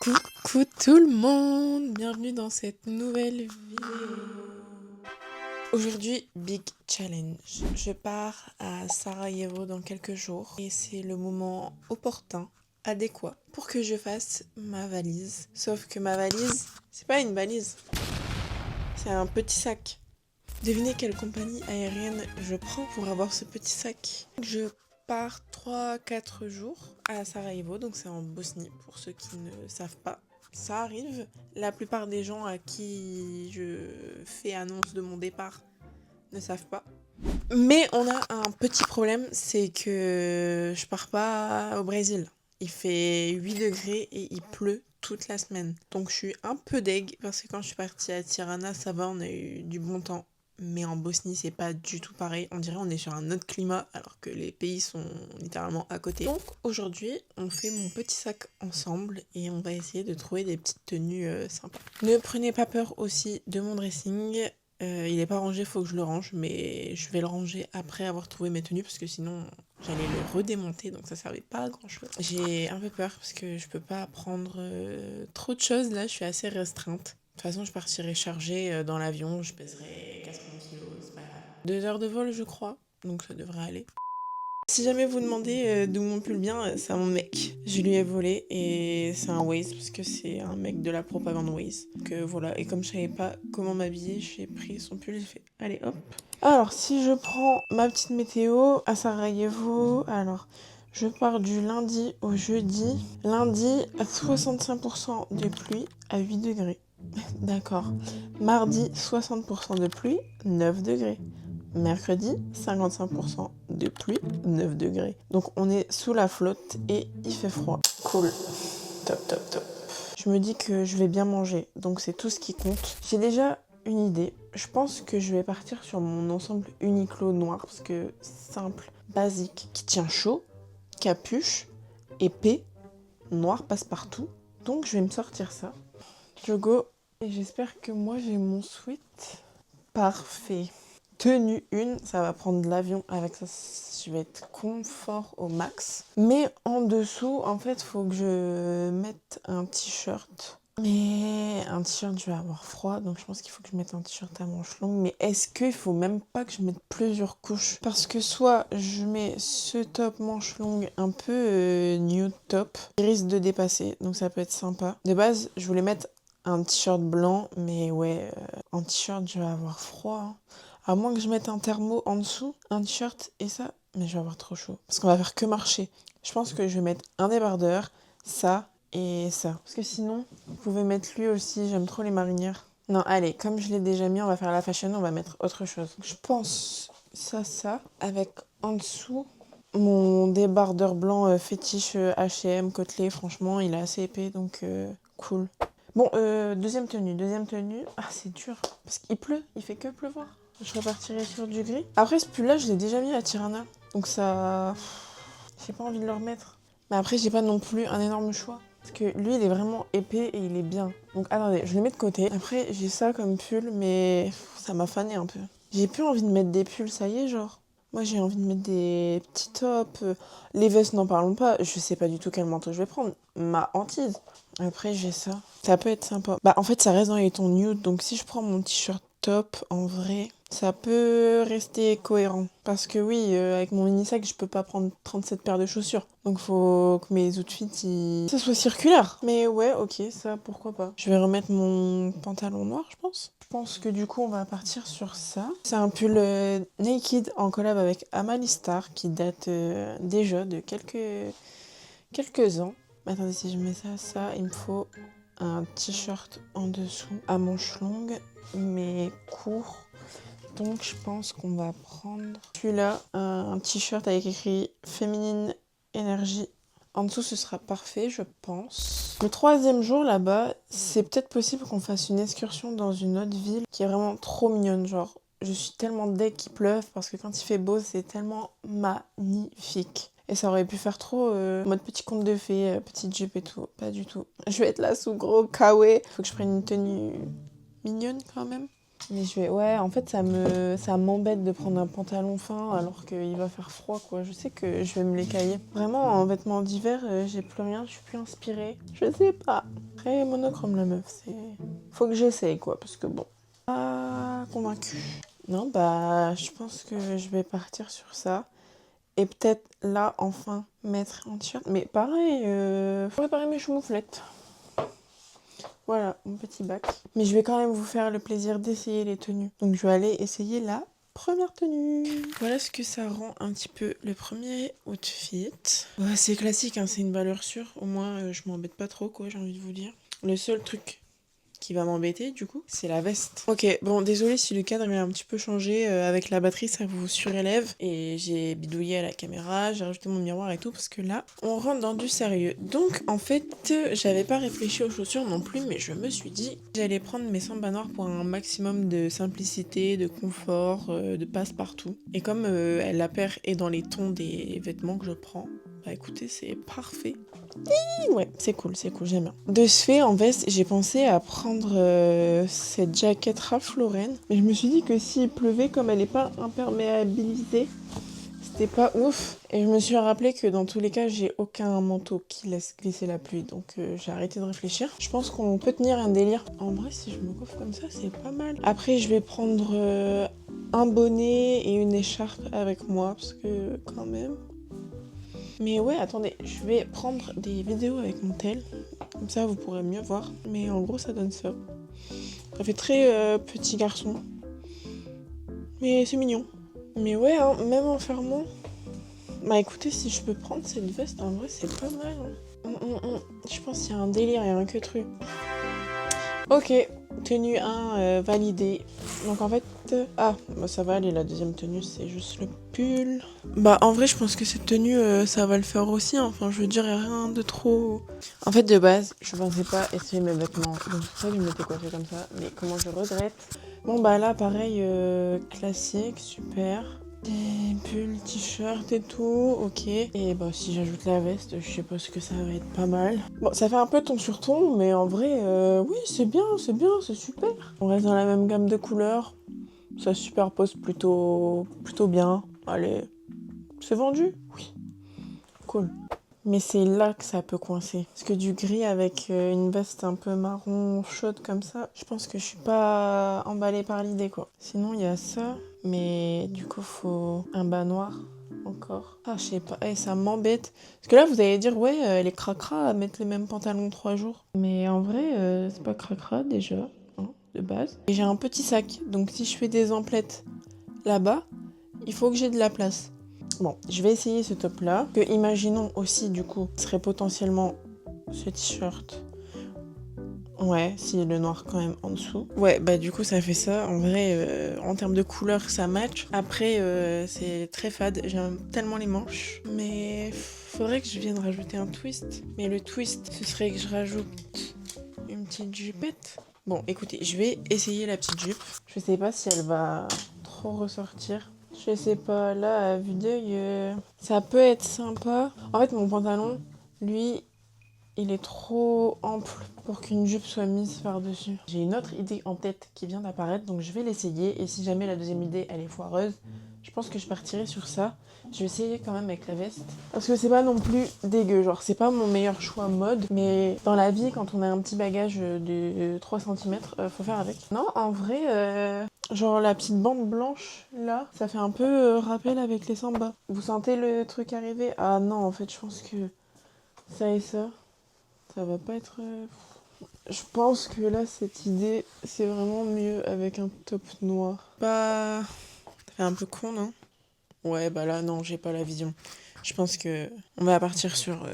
Coucou tout le monde, bienvenue dans cette nouvelle vidéo. Aujourd'hui, big challenge. Je pars à Sarajevo dans quelques jours et c'est le moment opportun, adéquat, pour que je fasse ma valise. Sauf que ma valise, c'est pas une valise, c'est un petit sac. Devinez quelle compagnie aérienne je prends pour avoir ce petit sac. Je pars 3-4 jours à Sarajevo, donc c'est en Bosnie pour ceux qui ne savent pas. Ça arrive, la plupart des gens à qui je fais annonce de mon départ ne savent pas. Mais on a un petit problème, c'est que je pars pas au Brésil. Il fait 8 degrés et il pleut toute la semaine. Donc je suis un peu deg parce que quand je suis partie à Tirana, ça va, on a eu du bon temps. Mais en Bosnie, c'est pas du tout pareil. On dirait on est sur un autre climat alors que les pays sont littéralement à côté. Donc aujourd'hui, on fait mon petit sac ensemble et on va essayer de trouver des petites tenues sympas. Ne prenez pas peur aussi de mon dressing. Il est pas rangé, faut que je le range, mais je vais le ranger après avoir trouvé mes tenues parce que sinon j'allais le redémonter, donc ça servait pas à grand chose. J'ai un peu peur parce que je peux pas prendre trop de choses là, je suis assez restreinte. De toute façon, je partirai chargée dans l'avion, je pèserai 80 kilos, c'est pas grave. 2 heures de vol, je crois, donc ça devrait aller. Si jamais vous demandez d'où mon pull vient, c'est mon mec. Je lui ai volé et c'est un Waze parce que c'est un mec de la propagande Waze. Donc voilà, et comme je savais pas comment m'habiller, j'ai pris son pull, j'ai fait allez hop. Alors si je prends ma petite météo à Sarajevo, alors je pars du lundi au jeudi. Lundi à 65% de pluie à 8 degrés. D'accord. Mardi 60% de pluie, 9 degrés. Mercredi, 55% de pluie, 9 degrés. Donc on est sous la flotte et il fait froid. Cool. Top, top, top. Je me dis que je vais bien manger, donc c'est tout ce qui compte. J'ai déjà une idée. Je pense que je vais partir sur mon ensemble Uniqlo noir, parce que simple, basique, qui tient chaud, capuche, épais, noir passe-partout. Donc je vais me sortir ça. Je go. Et j'espère que moi j'ai mon sweat. Parfait. Tenue 1, ça va prendre de l'avion avec ça, je vais être confort au max. Mais en dessous, en fait, faut que je mette un t-shirt. Mais un t-shirt, je vais avoir froid, donc je pense qu'il faut que je mette un t-shirt à manches longues. Mais est-ce qu'il faut même pas que je mette plusieurs couches? Parce que soit je mets ce top manches longues un peu nude top, qui risque de dépasser, donc ça peut être sympa. De base, je voulais mettre un t-shirt blanc, mais ouais, en t-shirt, je vais avoir froid, hein. À moins que je mette un thermo en dessous, un t-shirt et ça, mais je vais avoir trop chaud. Parce qu'on va faire que marcher. Je pense que je vais mettre un débardeur, ça et ça. Parce que sinon, vous pouvez mettre lui aussi, j'aime trop les marinières. Non, allez, comme je l'ai déjà mis, on va faire la fashion, on va mettre autre chose. Je pense ça, avec en dessous mon débardeur blanc fétiche H&M côtelé. Franchement, il est assez épais, donc cool. Bon, deuxième tenue. Ah, c'est dur, parce qu'il pleut, il fait que pleuvoir. Je repartirai sur du gris. Après, ce pull-là, je l'ai déjà mis à Tirana. Donc ça... J'ai pas envie de le remettre. Mais après, j'ai pas non plus un énorme choix. Parce que lui, il est vraiment épais et il est bien. Donc attendez, je le mets de côté. Après, j'ai ça comme pull, mais ça m'a fané un peu. J'ai plus envie de mettre des pulls, ça y est, genre. Moi, j'ai envie de mettre des petits tops. Les vestes, n'en parlons pas. Je sais pas du tout quel manteau je vais prendre. Ma hantise. Après, j'ai ça. Ça peut être sympa. Bah, en fait, ça reste dans les tons nude. Donc, si je prends mon t-shirt top, en vrai, ça peut rester cohérent. Parce que oui, avec mon mini-sac, je peux pas prendre 37 paires de chaussures. Donc, faut que mes outfits, ça soit circulaire. Mais ouais, ok, ça, pourquoi pas. Je vais remettre mon pantalon noir, je pense. Je pense que du coup, on va partir sur ça. C'est un pull naked en collab avec Amalistar qui date déjà de quelques ans. Attendez, si je mets ça, il me faut un t-shirt en dessous à manches longues, mais court. Donc je pense qu'on va prendre celui-là, un t-shirt avec écrit Féminine Énergie. En dessous, ce sera parfait, je pense. Le troisième jour là-bas, c'est peut-être possible qu'on fasse une excursion dans une autre ville qui est vraiment trop mignonne. Genre, je suis tellement dès qu'il pleuve parce que quand il fait beau, c'est tellement magnifique. Et ça aurait pu faire trop mode petit conte de fées, petite jupe et tout. Pas du tout. Je vais être là sous gros kawaii. Faut que je prenne une tenue mignonne quand même. Mais je vais... Ouais, en fait, ça m'embête de prendre un pantalon fin alors qu'il va faire froid, quoi. Je sais que je vais me l'écailler. Vraiment, en vêtements d'hiver, j'ai plus rien, je suis plus inspirée. Je sais pas. Très monochrome la meuf, c'est... Faut que j'essaye quoi, parce que bon... Pas convaincue. Non, bah je pense que je vais partir sur ça. Et peut-être là, enfin, mettre un t-shirt. Mais pareil, faut réparer mes choumouflettes. Voilà, mon petit bac. Mais je vais quand même vous faire le plaisir d'essayer les tenues. Donc je vais aller essayer la première tenue. Voilà ce que ça rend un petit peu le premier outfit. Ouais, c'est classique, hein, c'est une valeur sûre. Au moins, je m'embête pas trop, quoi, j'ai envie de vous dire. Le seul truc qui va m'embêter du coup, c'est la veste. Ok, bon désolé si le cadre est un petit peu changé, avec la batterie ça vous surélève et j'ai bidouillé à la caméra, j'ai rajouté mon miroir et tout parce que là on rentre dans du sérieux. Donc en fait j'avais pas réfléchi aux chaussures non plus mais je me suis dit j'allais prendre mes samba noirs pour un maximum de simplicité, de confort, de passe-partout. Et comme la paire est dans les tons des vêtements que je prends, bah écoutez c'est parfait. Ouais, c'est cool, j'aime bien. De ce fait, en veste, j'ai pensé à prendre cette jaquette Ralph Lauren. Mais je me suis dit que s'il pleuvait, comme elle n'est pas imperméabilisée, c'était pas ouf. Et je me suis rappelé que dans tous les cas, j'ai aucun manteau qui laisse glisser la pluie. Donc j'ai arrêté de réfléchir. Je pense qu'on peut tenir un délire. En vrai, si je me coiffe comme ça, c'est pas mal. Après, je vais prendre un bonnet et une écharpe avec moi. Parce que quand même... Mais ouais, attendez, je vais prendre des vidéos avec mon tel. Comme ça, vous pourrez mieux voir. Mais en gros, ça donne ça. Ça fait très petit garçon. Mais c'est mignon. Mais ouais, hein, même en fermant... Bah écoutez, si je peux prendre cette veste, en vrai, c'est pas mal. Hein. Je pense qu'il y a un délire, il y a un que truc. Ok, tenue 1 validée. Donc en fait... Ah, bah ça va aller, la deuxième tenue, c'est juste le pull. Bah en vrai, je pense que cette tenue, ça va le faire aussi. Hein. Enfin, je veux dire, rien de trop... En fait, de base, je pensais pas essayer mes vêtements. Donc c'est pour ça que je m'étais coiffée comme ça. Mais comment je regrette. Bon bah là, pareil, classique, super. Des pulls, t-shirts et tout, ok. Et bah si j'ajoute la veste, je suppose que ça va être pas mal. Bon, ça fait un peu ton sur ton, mais en vrai, oui, c'est bien, c'est super. On reste dans la même gamme de couleurs. Ça se superpose plutôt bien. Allez, c'est vendu? Oui. Cool. Mais c'est là que ça peut coincer. Parce que du gris avec une veste un peu marron chaude comme ça, je pense que je suis pas emballée par l'idée quoi. Sinon il y a ça, mais du coup faut un bas noir encore. Ah je sais pas, ça m'embête. Parce que là vous allez dire ouais elle est cracra à mettre les mêmes pantalons 3 jours. Mais en vrai c'est pas cracra déjà, hein, de base. Et j'ai un petit sac, donc si je fais des emplettes là-bas, il faut que j'ai de la place. Bon, je vais essayer ce top là. Que imaginons aussi du coup, serait potentiellement ce t-shirt. Ouais, si le noir quand même en dessous. Ouais, bah du coup ça fait ça. En vrai, en termes de couleur, ça match. Après, c'est très fade. J'aime tellement les manches. Mais faudrait que je vienne rajouter un twist. Mais le twist, ce serait que je rajoute une petite jupette. Bon, écoutez, je vais essayer la petite jupe. Je sais pas si elle va trop ressortir. Je sais pas, là, à vue d'œil, ça peut être sympa. En fait, mon pantalon, lui, il est trop ample pour qu'une jupe soit mise par-dessus. J'ai une autre idée en tête qui vient d'apparaître, donc je vais l'essayer. Et si jamais la deuxième idée, elle est foireuse, je pense que je partirai sur ça. Je vais essayer quand même avec la veste. Parce que c'est pas non plus dégueu, genre c'est pas mon meilleur choix mode. Mais dans la vie, quand on a un petit bagage de 3 cm, faut faire avec. Non, en vrai... Genre la petite bande blanche là, ça fait un peu rappel avec les sambas. Vous sentez le truc arriver? Ah non, en fait, je pense que ça et ça va pas être... Je pense que là, cette idée, c'est vraiment mieux avec un top noir. Bah... Ça fait un peu con, non? Ouais, bah là, non, j'ai pas la vision. Je pense que on va partir sur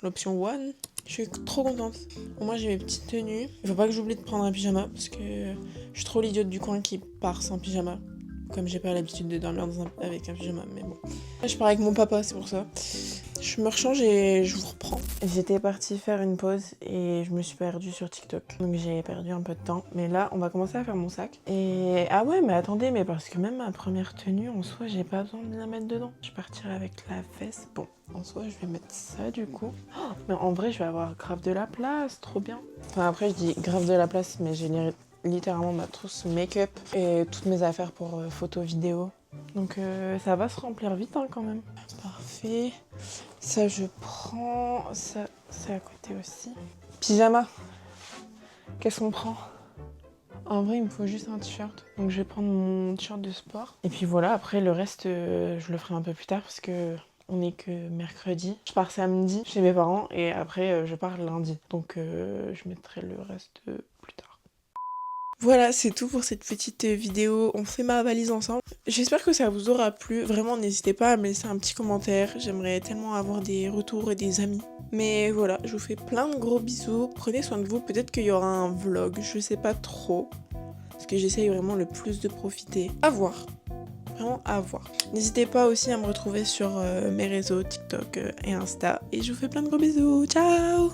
l'option one. Je suis trop contente. Au moins, j'ai mes petites tenues. Il faut pas que j'oublie de prendre un pyjama parce que je suis trop l'idiote du coin qui part sans pyjama. Comme j'ai pas l'habitude de dormir avec un pyjama, mais bon. Là, je pars avec mon papa, c'est pour ça. Je me rechange et je vous reprends. J'étais partie faire une pause et je me suis perdue sur TikTok. Donc j'ai perdu un peu de temps. Mais là, on va commencer à faire mon sac. Et ah ouais, mais attendez, mais parce que même ma première tenue, en soi, j'ai pas besoin de la mettre dedans. Je partirai avec la veste. Bon, en soi, je vais mettre ça du coup. Oh, mais en vrai, je vais avoir grave de la place, trop bien. Enfin, après, je dis grave de la place, mais j'ai littéralement ma trousse make-up et toutes mes affaires pour photos, vidéos. Donc ça va se remplir vite hein, quand même. Parfait. Ça je prends. Ça c'est à côté aussi. Pyjama. Qu'est-ce qu'on prend? En vrai, il me faut juste un t-shirt. Donc je vais prendre mon t-shirt de sport. Et puis voilà, après le reste, je le ferai un peu plus tard parce que on n'est que mercredi. Je pars samedi chez mes parents et après je pars lundi. Donc je mettrai le reste plus tard. Voilà, c'est tout pour cette petite vidéo. On fait ma valise ensemble. J'espère que ça vous aura plu. Vraiment, n'hésitez pas à me laisser un petit commentaire. J'aimerais tellement avoir des retours et des amis. Mais voilà, je vous fais plein de gros bisous. Prenez soin de vous. Peut-être qu'il y aura un vlog, je sais pas trop. Parce que j'essaye vraiment le plus de profiter. À voir. Vraiment à voir. N'hésitez pas aussi à me retrouver sur mes réseaux TikTok et Insta. Et je vous fais plein de gros bisous. Ciao!